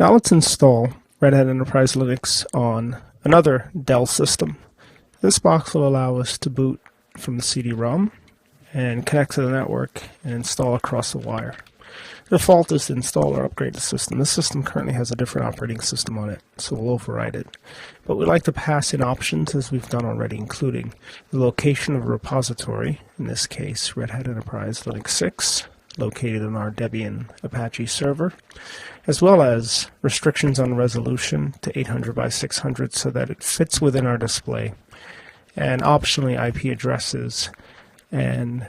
Now let's install Red Hat Enterprise Linux on another Dell system. This box will allow us to boot from the CD-ROM and connect to the network and install across the wire. The default is to install or upgrade the system. This system currently has a different operating system on it, so we'll override it. But we'd like to pass in options as we've done already, including the location of a repository, in this case Red Hat Enterprise Linux 6, located on our Debian Apache server, as well as restrictions on resolution to 800 by 600 so that it fits within our display, and optionally IP addresses and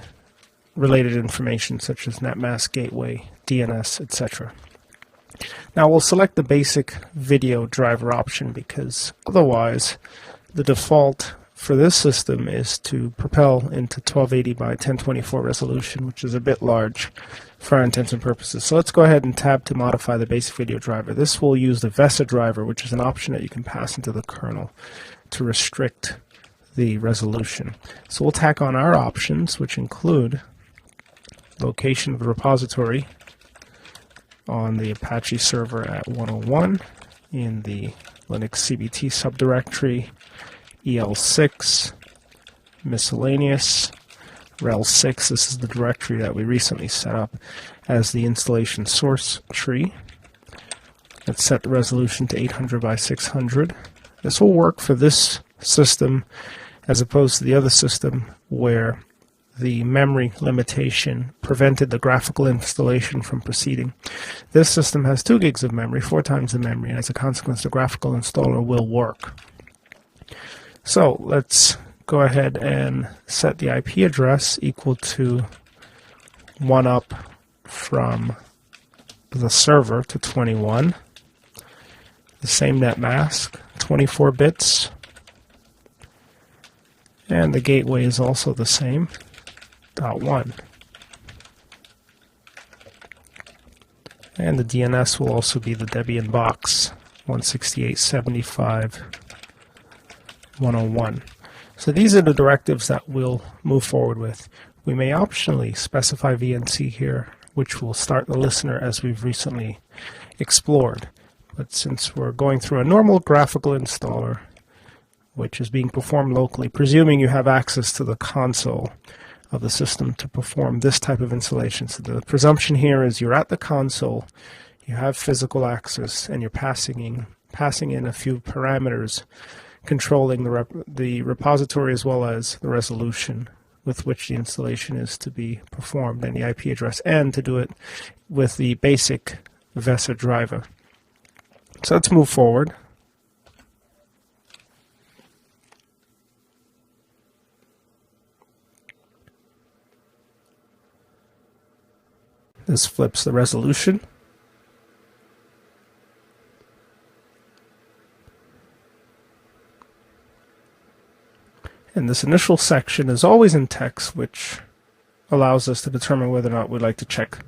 related information such as netmask gateway, DNS, etc. Now we'll select the basic video driver option because otherwise the default for this system is to propel into 1280 by 1024 resolution, which is a bit large for our intents and purposes. So let's go ahead and tab to modify the basic video driver. This will use the VESA driver, which is an option that you can pass into the kernel to restrict the resolution. So we'll tack on our options, which include location of the repository on the Apache server at 101 in the Linux CBT subdirectory, EL6, miscellaneous, rel6. This is the directory that we recently set up as the installation source tree. Let's set the resolution to 800 by 600. This will work for this system as opposed to the other system where the memory limitation prevented the graphical installation from proceeding. This system has 2 gigs of memory, 4 times the memory, and as a consequence the graphical installer will work. So let's go ahead and set the IP address equal to 1 up from the server to 21. The same netmask, 24 bits. And the gateway is also the same, .1. And the DNS will also be the Debian box, 168.75.101. So these are the directives that we'll move forward with. We may optionally specify VNC here, which will start the listener as we've recently explored. But since we're going through a normal graphical installer, which is being performed locally, presuming you have access to the console of the system to perform this type of installation. So the presumption here is you're at the console, you have physical access, and you're passing in a few parameters controlling the repository as well as the resolution with which the installation is to be performed and the IP address, and to do it with the basic VESA driver. So let's move forward. This flips the resolution. And this initial section is always in text, which allows us to determine whether or not we'd like to check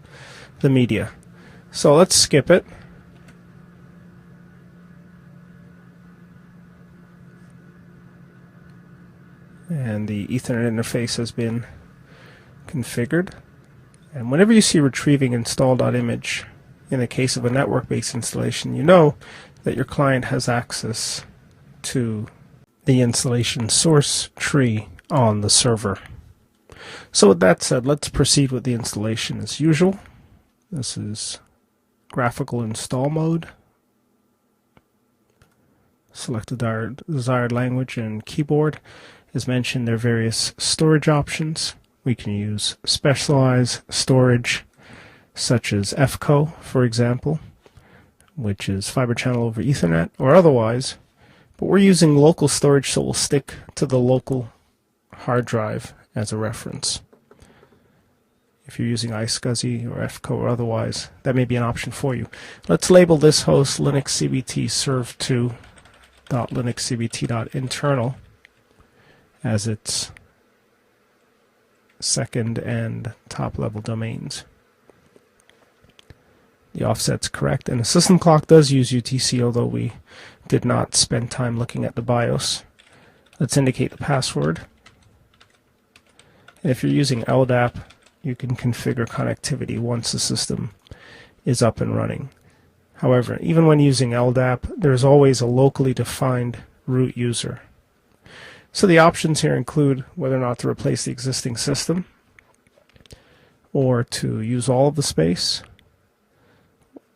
the media. So let's skip it. And the Ethernet interface has been configured. And whenever you see retrieving install.image in the case of a network-based installation, you know that your client has access to the installation source tree on the server. So with that said, let's proceed with the installation as usual. This is graphical install mode. Select the desired language and keyboard. As mentioned, there are various storage options. We can use specialized storage, such as FCO, for example, which is fiber channel over Ethernet, or otherwise. But we're using local storage, so we'll stick to the local hard drive as a reference. If you're using iSCSI or FCO or otherwise, that may be an option for you. Let's label this host Linux CBT serve2.linuxcbt.internal as its second and top level domains. The offset's correct, and the system clock does use UTC, although we did not spend time looking at the BIOS. Let's indicate the password. And if you're using LDAP, you can configure connectivity once the system is up and running. However, even when using LDAP, there's always a locally defined root user. So the options here include whether or not to replace the existing system, or to use all of the space,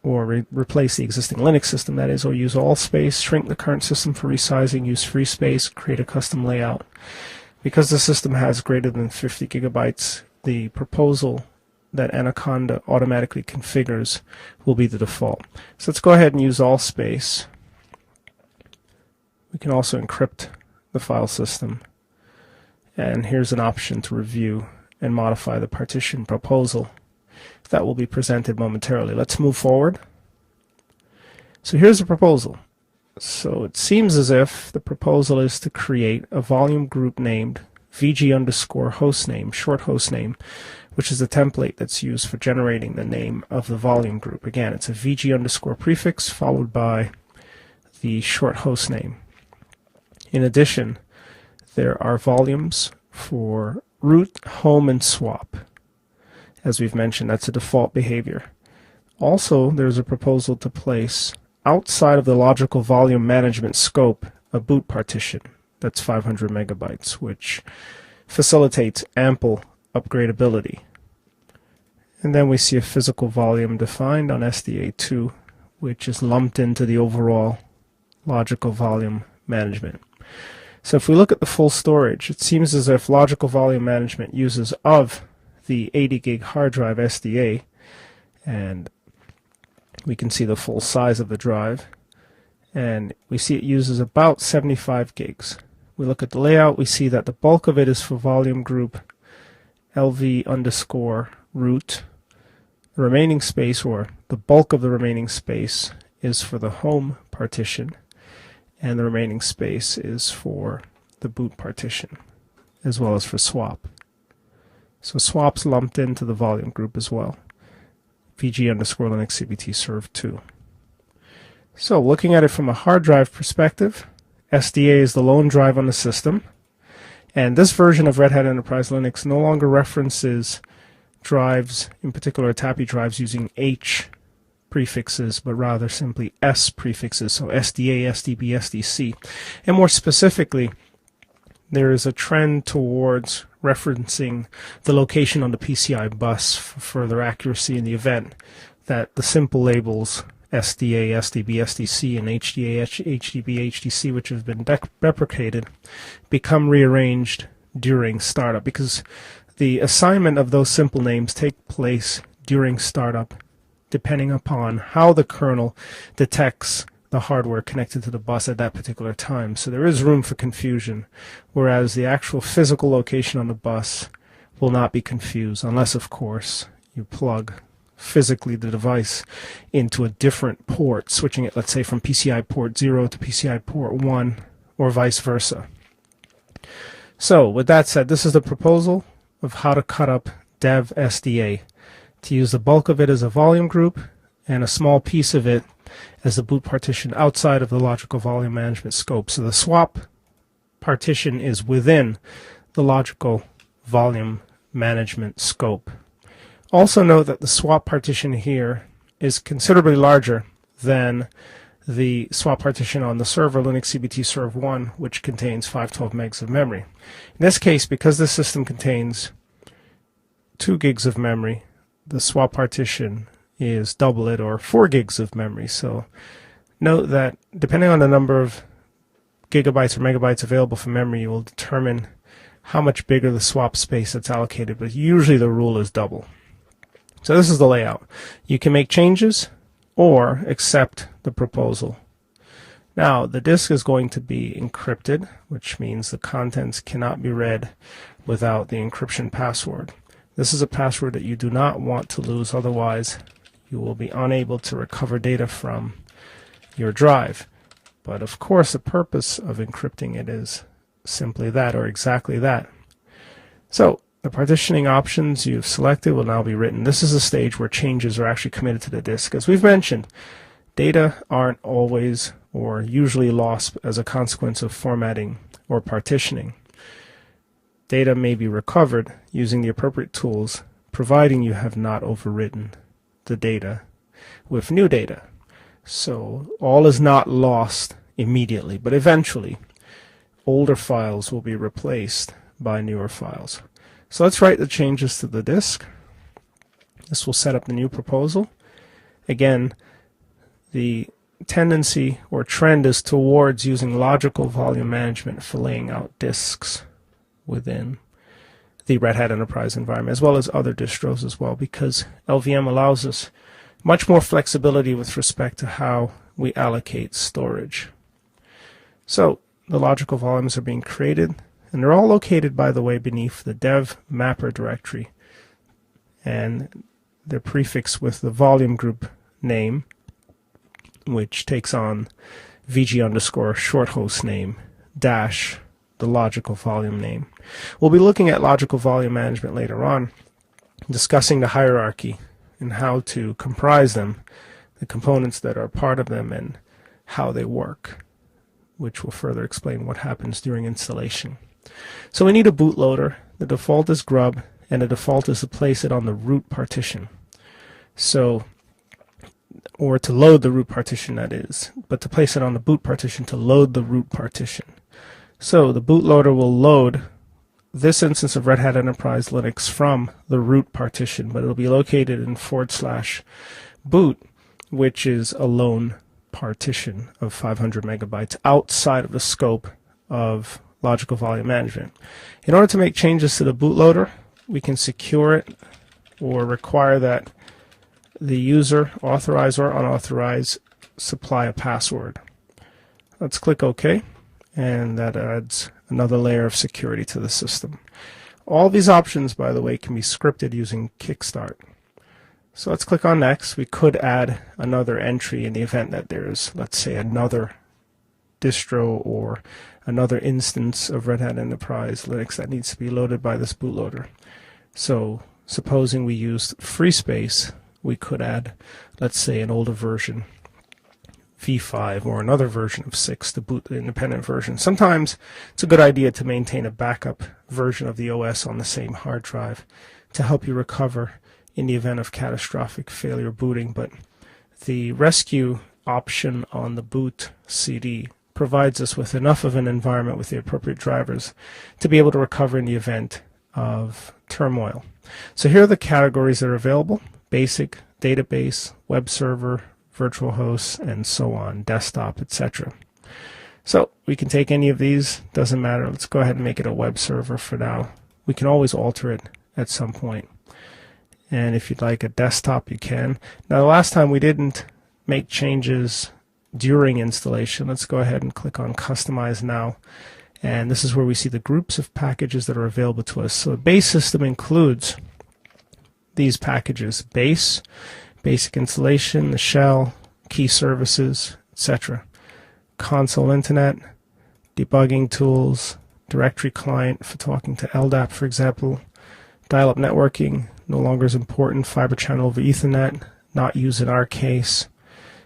or replace the existing Linux system, that is, or use all space, shrink the current system for resizing, use free space, create a custom layout. Because the system has greater than 50 gigabytes, the proposal that Anaconda automatically configures will be the default. So let's go ahead and use all space. We can also encrypt the file system. And here's an option to review and modify the partition proposal. That will be presented momentarily. Let's move forward. So here's the proposal. So it seems as if the proposal is to create a volume group named VG_hostname, short hostname, which is the template that's used for generating the name of the volume group. Again, it's a VG_prefix followed by the short hostname. In addition, there are volumes for root, home, and swap. As we've mentioned, that's a default behavior. Also, there's a proposal to place outside of the logical volume management scope a boot partition that's 500 megabytes, which facilitates ample upgradability. And then we see a physical volume defined on SDA2, which is lumped into the overall logical volume management. So if we look at the full storage, it seems as if logical volume management uses of the 80 gig hard drive SDA, and we can see the full size of the drive, and we see it uses about 75 gigs. We look at the layout, we see that the bulk of it is for volume group LV_root. The remaining space, or the bulk of the remaining space, is for the home partition, and the remaining space is for the boot partition, as well as for swap. So swap's lumped into the volume group as well. VG_Linux CBT serve 2. So looking at it from a hard drive perspective, SDA is the lone drive on the system, and this version of Red Hat Enterprise Linux no longer references drives, in particular TAPI drives, using H prefixes, but rather simply S prefixes, so SDA, SDB, SDC. And more specifically, there is a trend towards referencing the location on the PCI bus for further accuracy in the event that the simple labels SDA, SDB, SDC, and HDA, HDB, HDC, which have been deprecated, become rearranged during startup, because the assignment of those simple names take place during startup, depending upon how the kernel detects the hardware connected to the bus at that particular time. So there is room for confusion, whereas the actual physical location on the bus will not be confused, unless, of course, you plug physically the device into a different port, switching it, let's say, from PCI port 0 to PCI port 1, or vice versa. So, with that said, this is the proposal of how to cut up dev SDA, to use the bulk of it as a volume group and a small piece of it as the boot partition outside of the logical volume management scope. So the swap partition is within the logical volume management scope. Also note that the swap partition here is considerably larger than the swap partition on the server, Linux CBT Serve 1, which contains 512 megs of memory. In this case, because this system contains 2 gigs of memory, the swap partition is double it, or 4 gigs of memory. So note that depending on the number of gigabytes or megabytes available for memory, you will determine how much bigger the swap space that's allocated, but usually the rule is double. So this is the layout. You can make changes or accept the proposal. Now, the disk is going to be encrypted, which means the contents cannot be read without the encryption password. This is a password that you do not want to lose, otherwise you will be unable to recover data from your drive. But of course, the purpose of encrypting it is simply that, or exactly that. So the partitioning options you've selected will now be written. This is a stage where changes are actually committed to the disk. As we've mentioned, data aren't always or usually lost as a consequence of formatting or partitioning. Data may be recovered using the appropriate tools, providing you have not overwritten the data with new data. So all is not lost immediately, but eventually older files will be replaced by newer files. So let's write the changes to the disk. This will set up the new proposal. Again, the tendency or trend is towards using logical volume management for laying out disks within the Red Hat Enterprise environment, as well as other distros as well, because LVM allows us much more flexibility with respect to how we allocate storage. So the logical volumes are being created, and they're all located, by the way, beneath the dev mapper directory, and they're prefixed with the volume group name, which takes on VG underscore short host name dash the logical volume name. We'll be looking at logical volume management later on, discussing the hierarchy and how to comprise them, the components that are part of them, and how they work, which will further explain what happens during installation. So we need a bootloader. The default is grub, and the default is to place it on the root partition. So, or to load the root partition, that is, but to place it on the boot partition to load the root partition. So the bootloader will load this instance of Red Hat Enterprise Linux from the root partition, but it'll be located in /boot, which is a lone partition of 500 megabytes outside of the scope of logical volume management. In order to make changes to the bootloader, we can secure it or require that the user, authorized or unauthorized, supply a password. Let's click OK, and that adds another layer of security to the system. All these options, by the way, can be scripted using Kickstart. So let's click on Next. We could add another entry in the event that there's, let's say, another distro or another instance of Red Hat Enterprise Linux that needs to be loaded by this bootloader. So supposing we used free space, we could add, let's say, an older version, V5, or another version of 6 to boot the independent version. Sometimes it's a good idea to maintain a backup version of the OS on the same hard drive to help you recover in the event of catastrophic failure booting, but the rescue option on the boot CD provides us with enough of an environment with the appropriate drivers to be able to recover in the event of turmoil. So here are the categories that are available: basic, database, web server, virtual hosts, and so on, desktop, etc. So we can take any of these, doesn't matter. Let's go ahead and make it a web server for now. We can always alter it at some point. And if you'd like a desktop, you can. Now, the last time we didn't make changes during installation. Let's go ahead and click on Customize Now. And this is where we see the groups of packages that are available to us. So the base system includes these packages: base, basic installation, the shell, key services, etc. Console internet, debugging tools, directory client for talking to LDAP, for example, dial-up networking, no longer is important, fiber channel over Ethernet, not used in our case,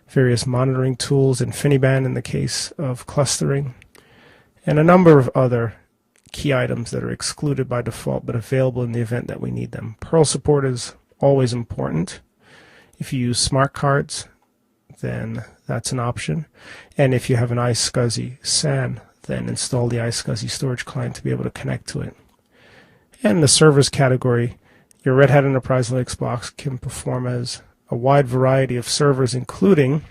various monitoring tools, InfiniBand in the case of clustering, and a number of other key items that are excluded by default but available in the event that we need them. Perl support is always important. If you use smart cards, then that's an option. And if you have an iSCSI SAN, then install the iSCSI storage client to be able to connect to it. And the servers category, your Red Hat Enterprise Linux box can perform as a wide variety of servers, including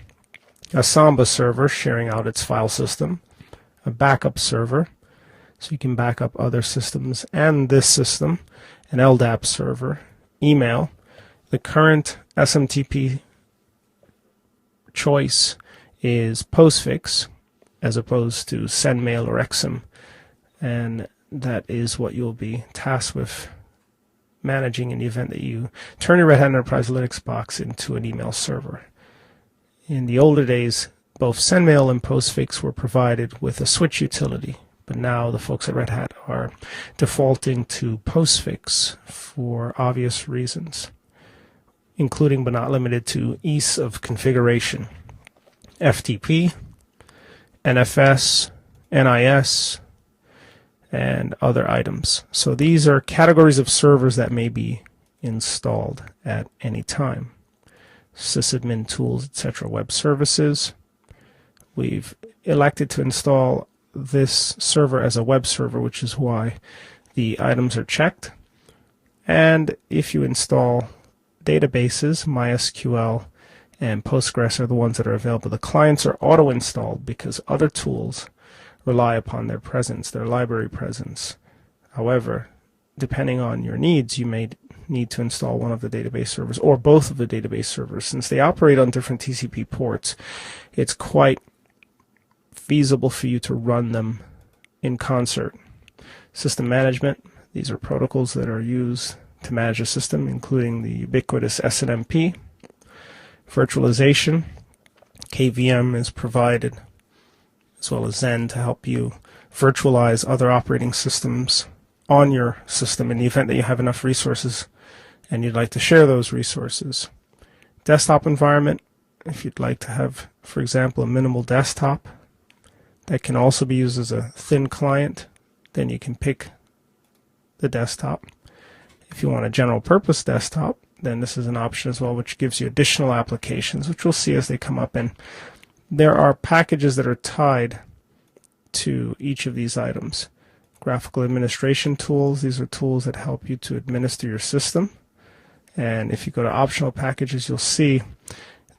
a Samba server sharing out its file system, a backup server, so you can back up other systems and this system, an LDAP server, email. The current SMTP choice is postfix as opposed to sendmail or exim, and that is what you'll be tasked with managing in the event that you turn your Red Hat Enterprise Linux box into an email server. In the older days, both sendmail and postfix were provided with a switch utility, but now the folks at Red Hat are defaulting to postfix for obvious reasons, including but not limited to ease of configuration, FTP, NFS, NIS, and other items. So these are categories of servers that may be installed at any time. sysadmin tools, etc., web services. We've elected to install this server as a web server, which is why the items are checked. And if you install databases, MySQL and Postgres are the ones that are available. The clients are auto-installed because other tools rely upon their presence, their library presence. However, depending on your needs, you may need to install one of the database servers or both of the database servers. Since they operate on different TCP ports, it's quite feasible for you to run them in concert. System management, these are protocols that are used to manage a system, including the ubiquitous SNMP. Virtualization, KVM is provided, as well as Zen, to help you virtualize other operating systems on your system in the event that you have enough resources and you'd like to share those resources. Desktop environment, if you'd like to have, for example, a minimal desktop that can also be used as a thin client, then you can pick the desktop. If you want a general purpose desktop, then this is an option as well, which gives you additional applications, which we'll see as they come up. And there are packages that are tied to each of these items. Graphical administration tools, these are tools that help you to administer your system. And if you go to optional packages, you'll see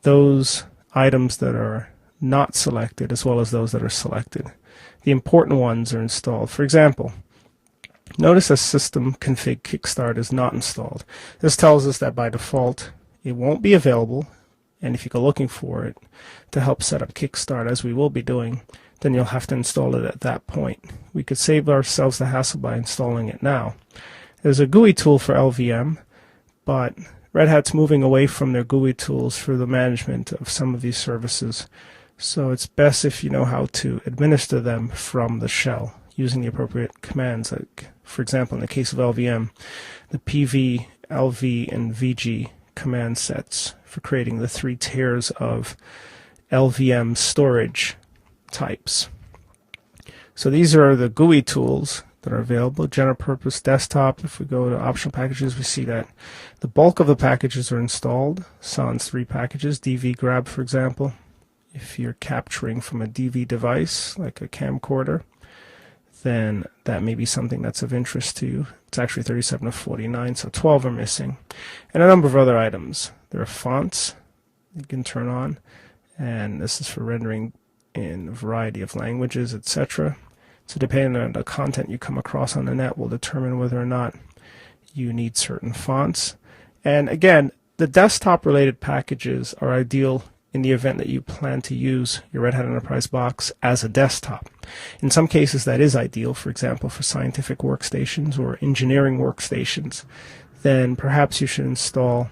those items that are not selected as well as those that are selected. The important ones are installed. For example, notice that system config kickstart is not installed. This tells us that by default it won't be available, and if you go looking for it to help set up kickstart, as we will be doing, then you'll have to install it at that point. We could save ourselves the hassle by installing it now. There's a GUI tool for LVM, but Red Hat's moving away from their GUI tools for the management of some of these services. So it's best if you know how to administer them from the shell using the appropriate commands. Like, for example, in the case of LVM, the PV, LV, and VG command sets for creating the 3 tiers of LVM storage types. So these are the GUI tools that are available. General purpose desktop, if we go to optional packages, we see that the bulk of the packages are installed. Sans 3 packages, DV grab, for example. If you're capturing from a DV device, like a camcorder, then that may be something that's of interest to you. It's actually 37 of 49, so 12 are missing. And a number of other items. There are fonts you can turn on, and this is for rendering in a variety of languages, etc. So depending on the content you come across on the net will determine whether or not you need certain fonts. And again, the desktop related packages are ideal in the event that you plan to use your Red Hat Enterprise box as a desktop. In some cases that is ideal, for example for scientific workstations or engineering workstations. Then perhaps you should install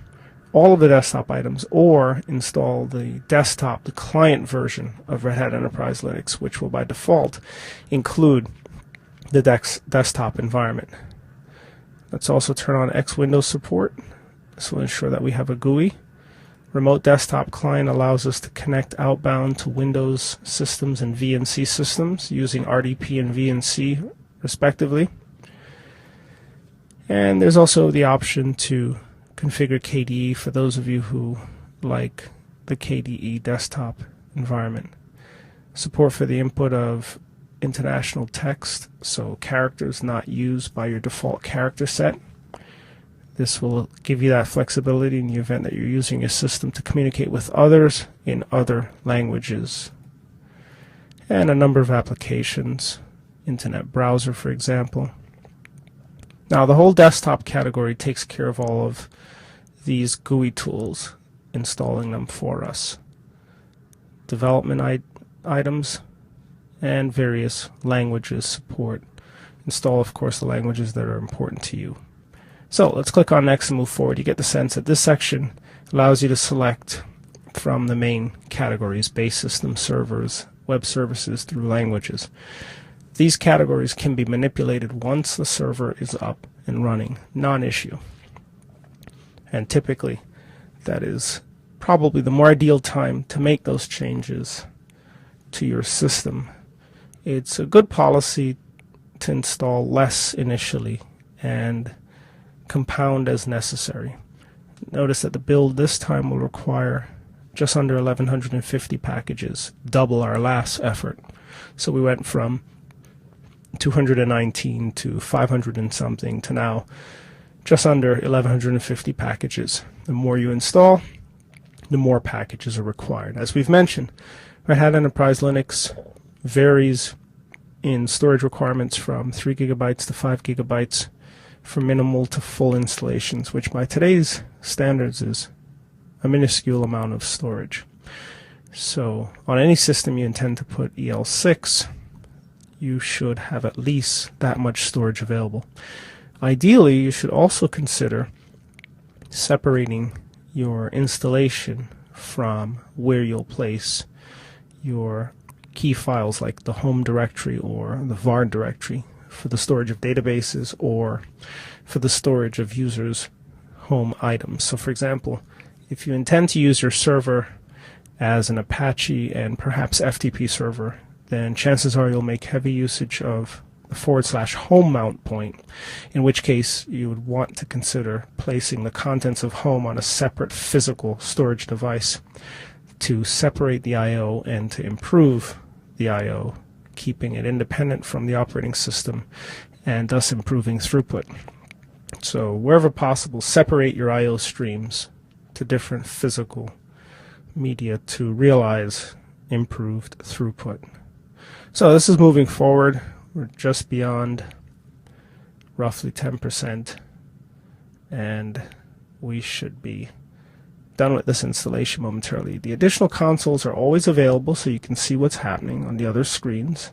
all of the desktop items or install the desktop, the client version of Red Hat Enterprise Linux, which will by default include the desktop environment. Let's also turn on X Windows support. This will ensure that we have a GUI. Remote desktop client allows us to connect outbound to Windows systems and VNC systems using RDP and VNC respectively. And there's also the option to configure KDE for those of you who like the KDE desktop environment. Support for the input of international text, so characters not used by your default character set. This will give you that flexibility in the event that you're using a system to communicate with others in other languages. And a number of applications, internet browser for example. Now the whole desktop category takes care of all of these GUI tools, installing them for us. Development items and various languages support. Install of course the languages that are important to you. So let's click on next and move forward. You get the sense that this section allows you to select from the main categories: base system, servers, web services, through languages. These categories can be manipulated once the server is up and running, non-issue. And typically that is probably the more ideal time to make those changes to your system. It's a good policy to install less initially and compound as necessary. Notice that the build this time will require just under 1150 packages, double our last effort. So we went from 219 to 500 and something to now just under 1150 packages. The more you install, the more packages are required. As we've mentioned, Red Hat Enterprise Linux varies in storage requirements from 3 gigabytes to 5 gigabytes for minimal to full installations, which by today's standards is a minuscule amount of storage. So on any system you intend to put EL6, you should have at least that much storage available. Ideally, you should also consider separating your installation from where you'll place your key files like the home directory or the var directory for the storage of databases or for the storage of users' home items. So for example, if you intend to use your server as an Apache and perhaps FTP server, then chances are you'll make heavy usage of the /home mount point, in which case you would want to consider placing the contents of home on a separate physical storage device to separate the I/O and to improve the I/O, keeping it independent from the operating system and thus improving throughput. So wherever possible, separate your I/O streams to different physical media to realize improved throughput. So this is moving forward. We're just beyond roughly 10%, and we should be done with this installation momentarily. The additional consoles are always available so you can see what's happening on the other screens.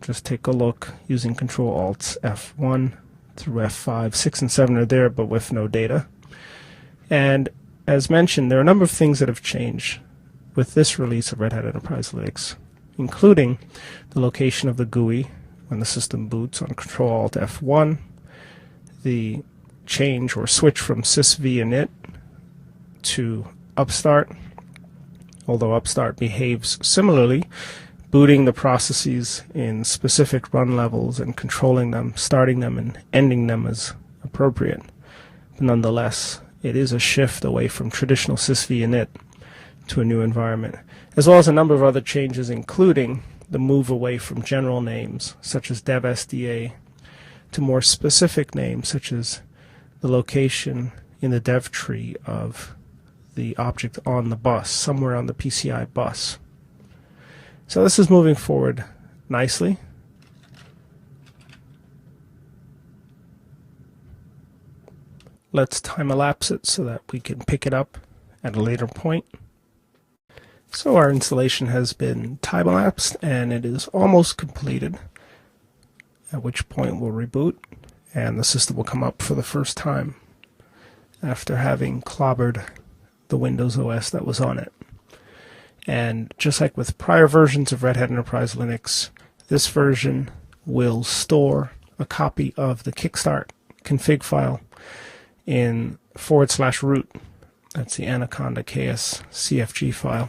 Just take a look using Control-Alt F1 through F5. 6 and 7 are there, but with no data. And as mentioned, there are a number of things that have changed with this release of Red Hat Enterprise Linux, including the location of the GUI when the system boots on Control-Alt F1, the change or switch from sysv init to upstart, although upstart behaves similarly, booting the processes in specific run levels and controlling them, starting them and ending them as appropriate. But nonetheless, it is a shift away from traditional sysv init to a new environment, as well as a number of other changes, including the move away from general names such as dev-sda to more specific names such as the location in the dev tree of the object on the bus, somewhere on the PCI bus. So this is moving forward nicely. Let's time-elapse it so that we can pick it up at a later point. So our installation has been time-elapsed and it is almost completed, at which point we'll reboot and the system will come up for the first time after having clobbered the Windows OS that was on it. And just like with prior versions of Red Hat Enterprise Linux, this version will store a copy of the Kickstart config file in /root. That's the Anaconda KS CFG file,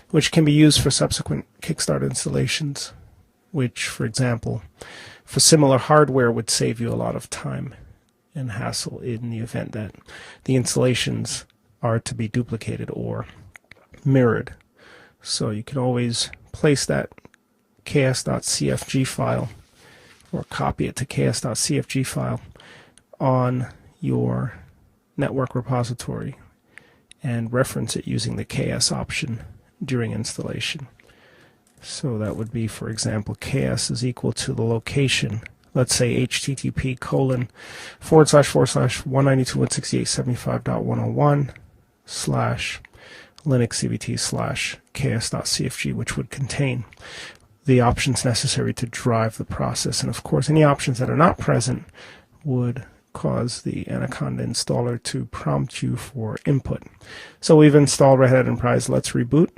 which can be used for subsequent Kickstart installations, which, for example, for similar hardware would save you a lot of time and hassle in the event that the installations are to be duplicated or mirrored. So you can always place that ks.cfg file or copy it to ks.cfg file on your network repository and reference it using the ks option during installation. So that would be, for example, ks is equal to the location, let's say http://192.168.75.101/linuxcvt/ks.cfg, which would contain the options necessary to drive the process. And of course, any options that are not present would cause the Anaconda installer to prompt you for input. So we've installed Red Hat Enterprise. Let's reboot.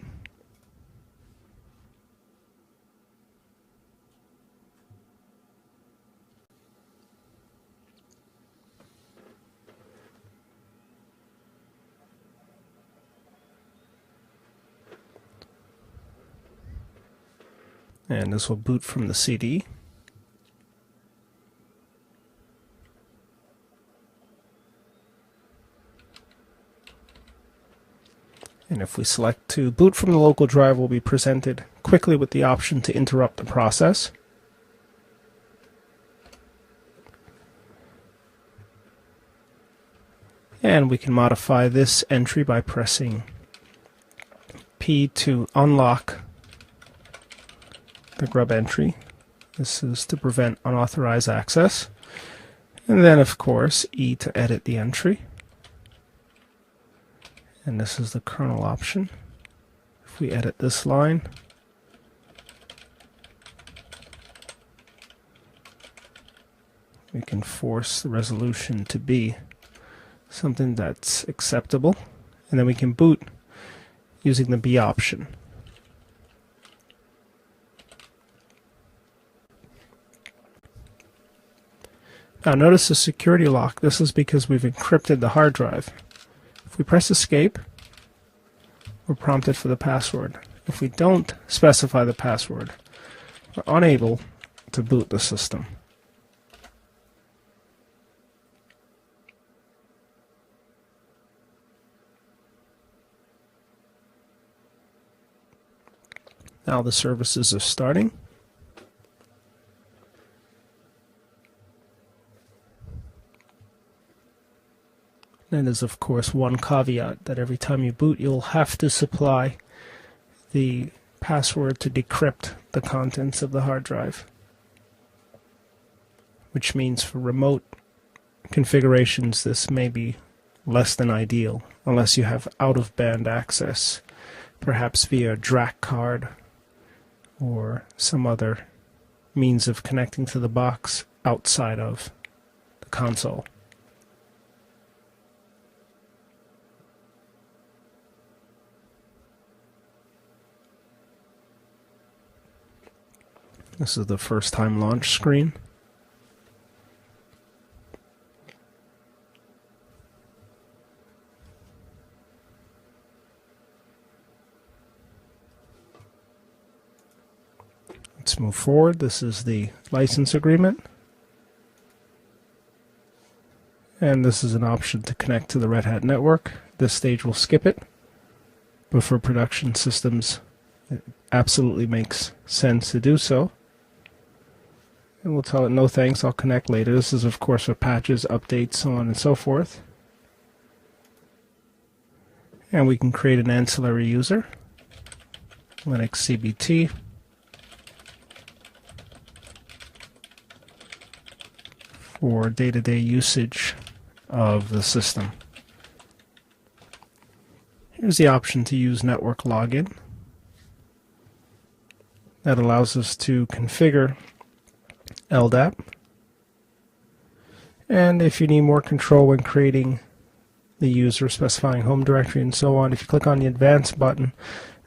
And this will boot from the CD. And if we select to boot from the local drive, we'll be presented quickly with the option to interrupt the process. And we can modify this entry by pressing P to unlock the grub entry. This is to prevent unauthorized access. And then, of course, E to edit the entry. And this is the kernel option. If we edit this line, we can force the resolution to be something that's acceptable, and then we can boot using the B option. Now notice the security lock. This is because we've encrypted the hard drive. If we press escape, we're prompted for the password. If we don't specify the password, we're unable to boot the system. Now the services are starting. And there's of course one caveat that every time you boot you'll have to supply the password to decrypt the contents of the hard drive, which means for remote configurations this may be less than ideal unless you have out-of-band access, perhaps via a DRAC card or some other means of connecting to the box outside of the console. This is the first time launch screen. Let's move forward. This is the license agreement. And this is an option to connect to the Red Hat network. This stage will skip it, but for production systems it absolutely makes sense to do so. And we'll tell it no thanks, I'll connect later. This is of course for patches, updates, so on and so forth. And we can create an ancillary user, Linux CBT. For day-to-day usage of the system. Here's the option to use network login. That allows us to configure LDAP. And if you need more control when creating the user, specifying home directory and so on, if you click on the Advanced button,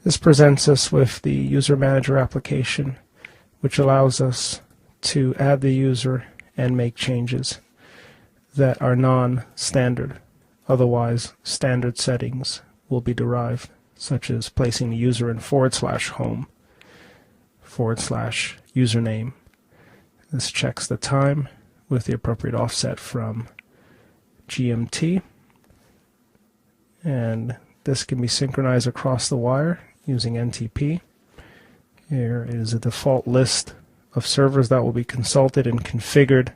this presents us with the User Manager application, which allows us to add the user and make changes that are non-standard. Otherwise, standard settings will be derived, such as placing the user in /home, /username. This checks the time with the appropriate offset from GMT. And this can be synchronized across the wire using NTP. Here is a default list of servers that will be consulted and configured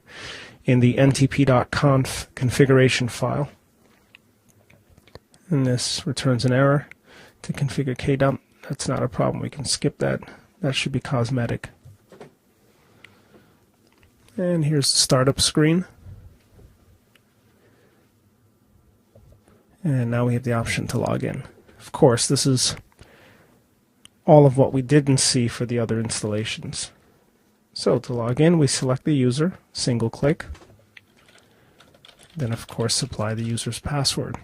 in the ntp.conf configuration file. And this returns an error to configure kdump. That's not a problem. We can skip that. That should be cosmetic. And here's the startup screen. And now we have the option to log in. Of course, this is all of what we didn't see for the other installations. So to log in, we select the user, single click, then of course supply the user's password.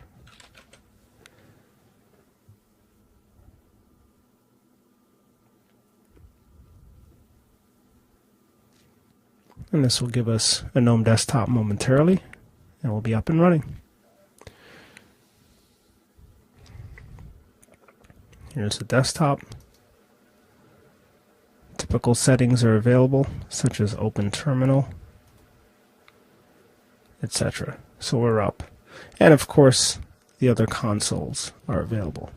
And this will give us a GNOME desktop momentarily, and we'll be up and running. Here's the desktop. Typical settings are available, such as Open Terminal, etc. So we're up. And of course, the other consoles are available.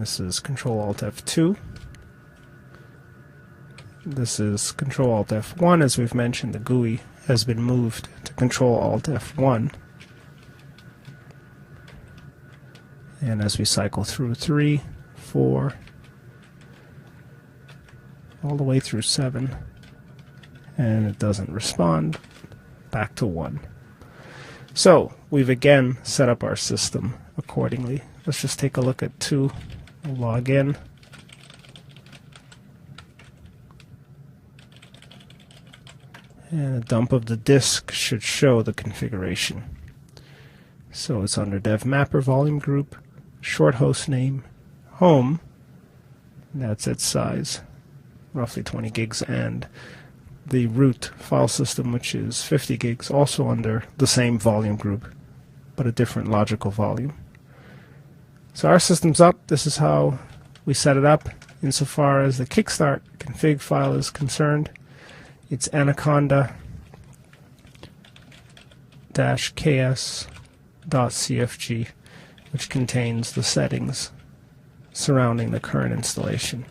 This is Control-Alt-F2. This is Control-Alt-F1. As we've mentioned, the GUI has been moved to Control-Alt-F1. And as we cycle through 3, 4, all the way through 7, and it doesn't respond, back to 1. So we've again set up our system accordingly. Let's just take a look at 2. We'll log in. And a dump of the disk should show the configuration. So it's under Dev Mapper Volume Group, short host name, home, that's its size, roughly 20 gigs, and the root file system, which is 50 gigs, also under the same volume group, but a different logical volume. So our system's up. This is how we set it up. Insofar as the Kickstart config file is concerned, it's anaconda-ks.cfg, which contains the settings surrounding the current installation.